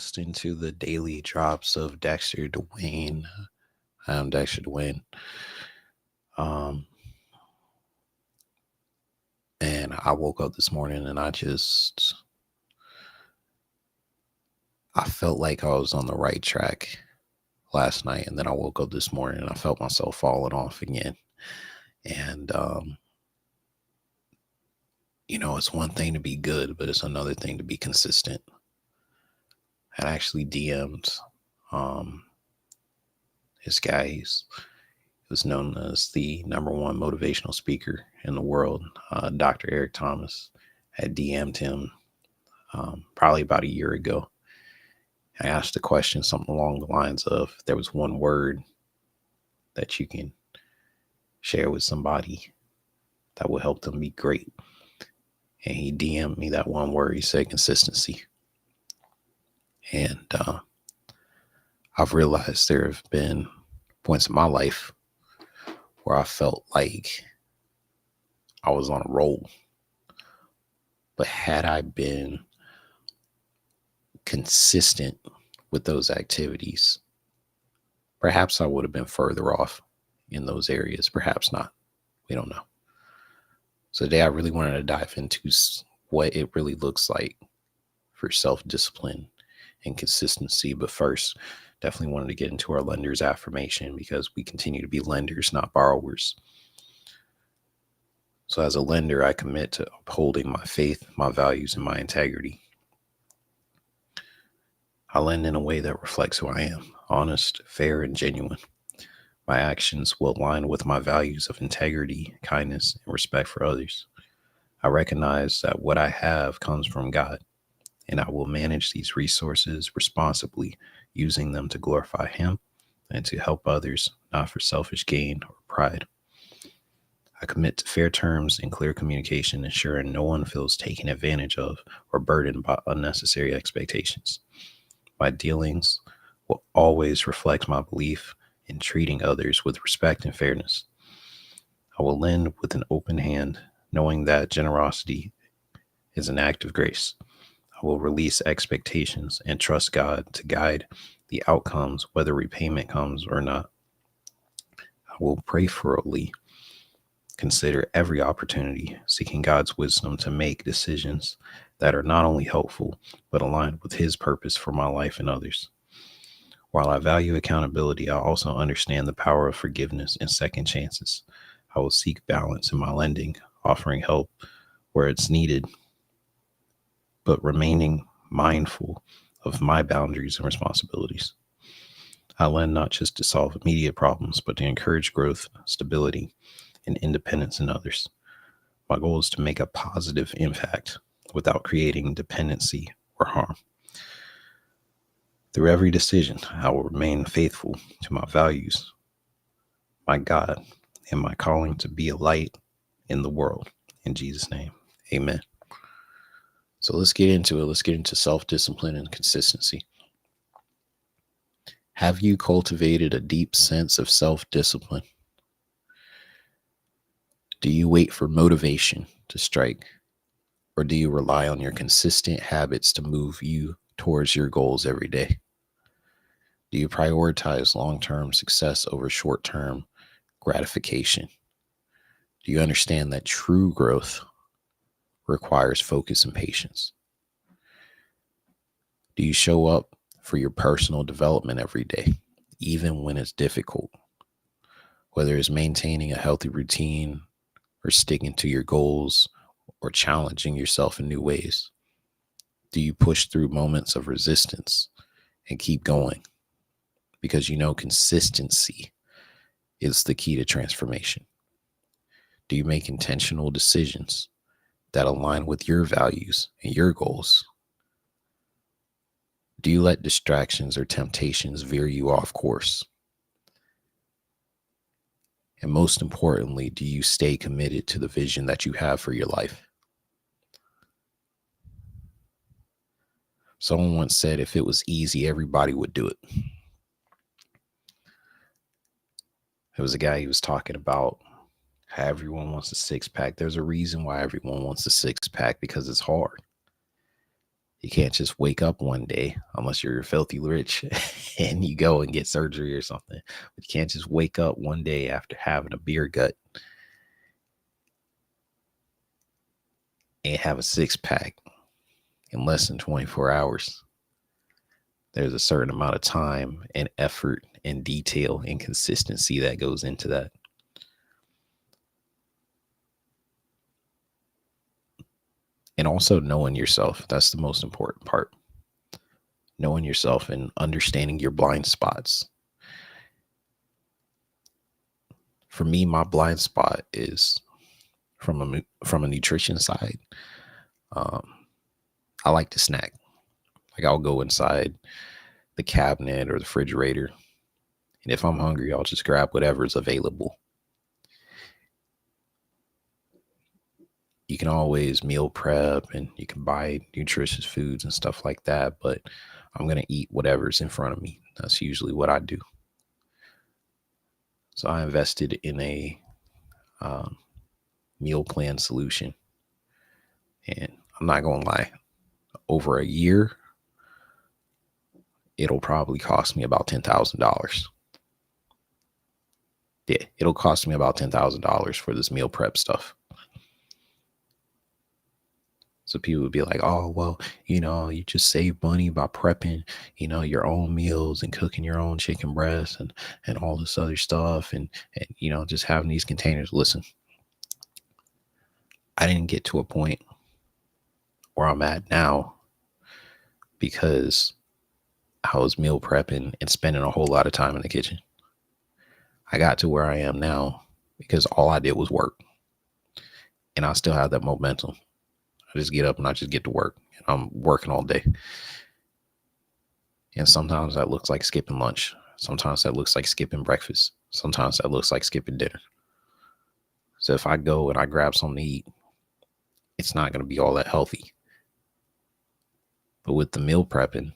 listening to the daily drops of Dexter Dewayne. I'm Dexter Dewayne. Um, and I woke up this morning and I felt like I was on the right track last night. And then I woke up this morning and I felt myself falling off again. And, it's one thing to be good, but it's another thing to be consistent. I actually DM'd this guy. He was known as the number one motivational speaker in the world, Dr. Eric Thomas. I had DM'd him probably about a year ago. I asked a question, something along the lines of, there was one word that you can share with somebody that will help them be great. And he DM'd me that one word. He said consistency. And I've realized there have been points in my life where I felt like I was on a roll. But had I been consistent with those activities, perhaps I would have been further off in those areas. Perhaps not. We don't know. So today I really wanted to dive into what it really looks like for self-discipline and consistency. But first, definitely wanted to get into our lender's affirmation, because we continue to be lenders, not borrowers. So as a lender, I commit to upholding my faith, my values, and my integrity. I lend in a way that reflects who I am: honest, fair, and genuine. My actions will align with my values of integrity, kindness, and respect for others. I recognize that what I have comes from God, and I will manage these resources responsibly, using them to glorify Him and to help others, not for selfish gain or pride. I commit to fair terms and clear communication, ensuring no one feels taken advantage of or burdened by unnecessary expectations. My dealings will always reflect my belief in treating others with respect and fairness. I will lend with an open hand, knowing that generosity is an act of grace. I will release expectations and trust God to guide the outcomes, whether repayment comes or not. I will prayerfully consider every opportunity, seeking God's wisdom to make decisions that are not only helpful, but aligned with His purpose for my life and others. While I value accountability, I also understand the power of forgiveness and second chances. I will seek balance in my lending, offering help where it's needed, but remaining mindful of my boundaries and responsibilities. I lend not just to solve immediate problems, but to encourage growth, stability, and independence in others. My goal is to make a positive impact without creating dependency or harm. Through every decision, I will remain faithful to my values, my God, and my calling to be a light in the world. In Jesus' name, amen. So let's get into it. Let's get into self-discipline and consistency. Have you cultivated a deep sense of self-discipline? Do you wait for motivation to strike, or do you rely on your consistent habits to move you towards your goals every day? Do you prioritize long-term success over short-term gratification? Do you understand that true growth requires focus and patience? Do you show up for your personal development every day, even when it's difficult? Whether it's maintaining a healthy routine, or sticking to your goals, or challenging yourself in new ways? Do you push through moments of resistance and keep going? Because you know consistency is the key to transformation. Do you make intentional decisions that align with your values and your goals? Do you let distractions or temptations veer you off course? And most importantly, do you stay committed to the vision that you have for your life? Someone once said, if it was easy, everybody would do it. There was a guy, he was talking about how everyone wants a six-pack. There's a reason why everyone wants a six-pack, because it's hard. You can't just wake up one day unless you're filthy rich and you go and get surgery or something. But you can't just wake up one day after having a beer gut and have a six pack in less than 24 hours. There's a certain amount of time and effort and detail and consistency that goes into that. And also knowing yourself. That's the most important part. Knowing yourself and understanding your blind spots. For me, my blind spot is from a nutrition side. I like to snack. Like I'll go inside the cabinet or the refrigerator, and if I'm hungry, I'll just grab whatever's available. You can always meal prep and you can buy nutritious foods and stuff like that, but I'm going to eat whatever's in front of me. That's usually what I do. So I invested in a meal plan solution. And I'm not going to lie, over a year, it'll probably cost me about $10,000. Yeah, it'll cost me about $10,000 for this meal prep stuff. So people would be like, oh, well, you just save money by prepping, your own meals and cooking your own chicken breasts and all this other stuff. And just having these containers. Listen, I didn't get to a point where I'm at now because I was meal prepping and spending a whole lot of time in the kitchen. I got to where I am now because all I did was work. And I still have that momentum. I just get up and I just get to work. And I'm working all day. And sometimes that looks like skipping lunch. Sometimes that looks like skipping breakfast. Sometimes that looks like skipping dinner. So if I go and I grab something to eat, it's not going to be all that healthy. But with the meal prepping,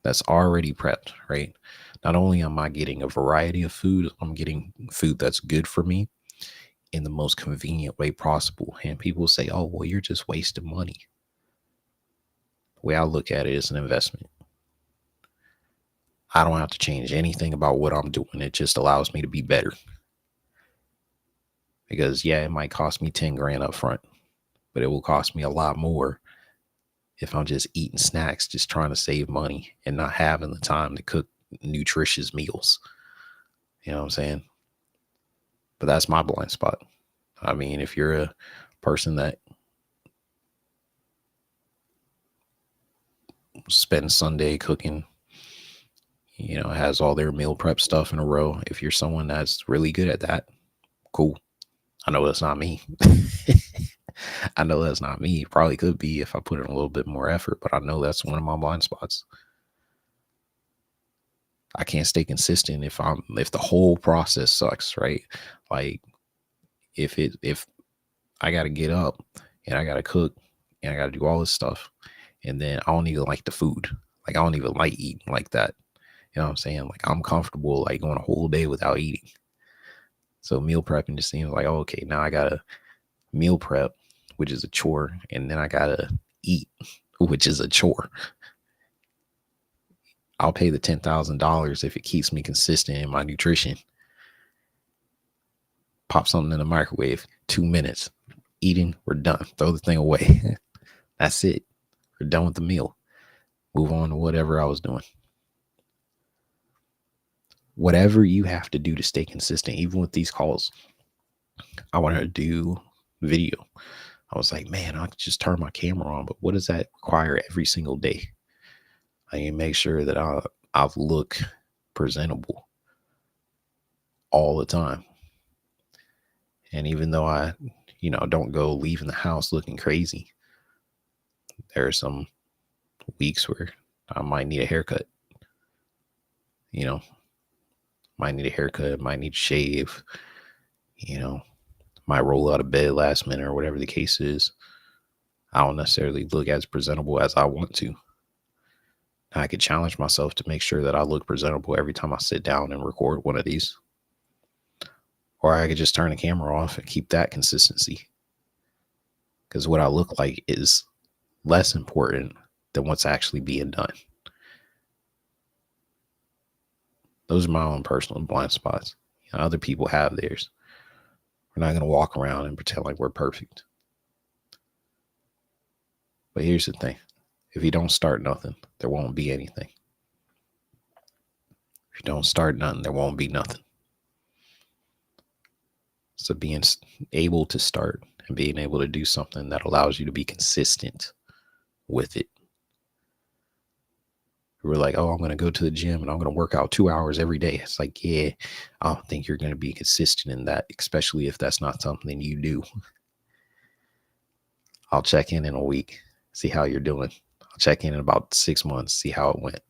that's already prepped, right? Not only am I getting a variety of food, I'm getting food that's good for me in the most convenient way possible. And people say, oh, well, you're just wasting money. The way I look at it is an investment. I don't have to change anything about what I'm doing. It just allows me to be better. Because yeah, it might cost me 10 grand up front, but it will cost me a lot more if I'm just eating snacks, just trying to save money and not having the time to cook nutritious meals. You know what I'm saying? But that's my blind spot. I mean, if you're a person that spends Sunday cooking, has all their meal prep stuff in a row, if you're someone that's really good at that, cool. I know that's not me. I know that's not me. It probably could be if I put in a little bit more effort, but I know that's one of my blind spots. I can't stay consistent if the whole process sucks, right? Like if I got to get up and I got to cook and I got to do all this stuff, and then I don't even like the food. Like I don't even like eating like that. You know what I'm saying? Like I'm comfortable like going a whole day without eating. So meal prepping just seems like, oh, okay, now I gotta meal prep, which is a chore, and then I gotta eat, which is a chore. I'll pay the $10,000 if it keeps me consistent in my nutrition. Pop something in the microwave, 2 minutes, eating, we're done. Throw the thing away. That's it. We're done with the meal. Move on to whatever I was doing. Whatever you have to do to stay consistent, even with these calls. I wanted to do video. I was like, man, I could just turn my camera on, but what does that require every single day? I need to make sure that I look presentable all the time. And even though I, don't go leaving the house looking crazy, there are some weeks where I might need a haircut. Might need a haircut, might need to shave, might roll out of bed last minute or whatever the case is. I don't necessarily look as presentable as I want to. I could challenge myself to make sure that I look presentable every time I sit down and record one of these. Or I could just turn the camera off and keep that consistency. Because what I look like is less important than what's actually being done. Those are my own personal blind spots. Other people have theirs. We're not going to walk around and pretend like we're perfect. But here's the thing. If you don't start nothing, there won't be anything. If you don't start nothing, there won't be nothing. So being able to start and being able to do something that allows you to be consistent with it. We're like, oh, I'm going to go to the gym and I'm going to work out 2 hours every day. It's like, yeah, I don't think you're going to be consistent in that, especially if that's not something you do. I'll check in a week, see how you're doing. I'll check in about 6 months, see how it went.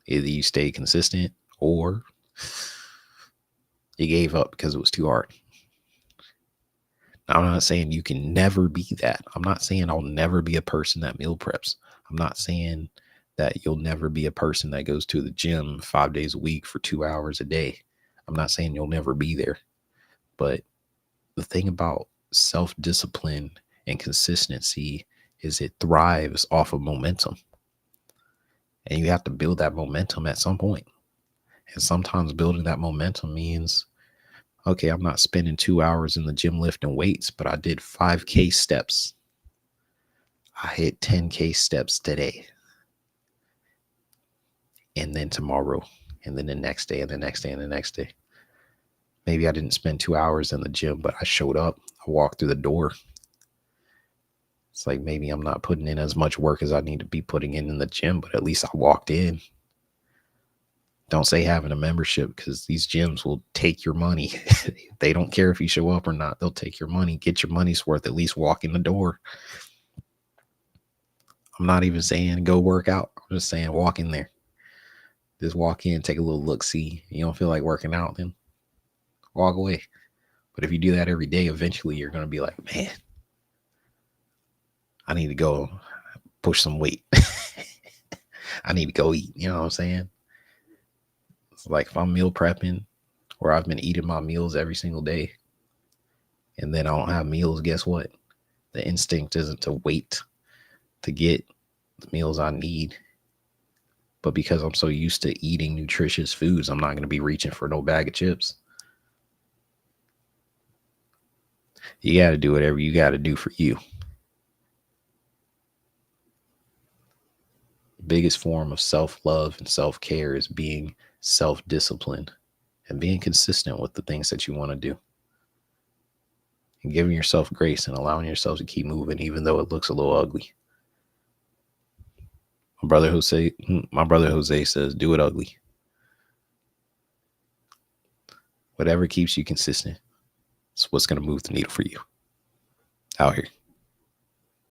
Either you stay consistent or you gave up because it was too hard. Now, I'm not saying you can never be that. I'm not saying I'll never be a person that meal preps. I'm not saying that you'll never be a person that goes to the gym 5 days a week for 2 hours a day. I'm not saying you'll never be there. But the thing about self-discipline and consistency is it thrives off of momentum. And you have to build that momentum at some point. And sometimes building that momentum means, okay, I'm not spending 2 hours in the gym lifting weights, but I did 5K steps. I hit 10K steps today. And then tomorrow, and then the next day, and the next day, and the next day. Maybe I didn't spend 2 hours in the gym, but I showed up. I walked through the door. It's like maybe I'm not putting in as much work as I need to be putting in the gym, but at least I walked in. Don't say having a membership, because these gyms will take your money. They don't care if you show up or not. They'll take your money. Get your money's worth. At least walk in the door. I'm not even saying go work out. I'm just saying walk in there. Just walk in, take a little look, see. You don't feel like working out, then walk away. But if you do that every day, eventually you're going to be like, man, I need to go push some weight. I need to go eat. You know what I'm saying? It's like if I'm meal prepping, or I've been eating my meals every single day, and then I don't have meals, guess what? The instinct isn't to wait to get the meals I need. But because I'm so used to eating nutritious foods, I'm not going to be reaching for no bag of chips. You got to do whatever you got to do for you. The biggest form of self-love and self-care is being self-disciplined and being consistent with the things that you want to do. And giving yourself grace and allowing yourself to keep moving, even though it looks a little ugly. My brother Jose says, do it ugly. Whatever keeps you consistent, it's what's going to move the needle for you. Out here.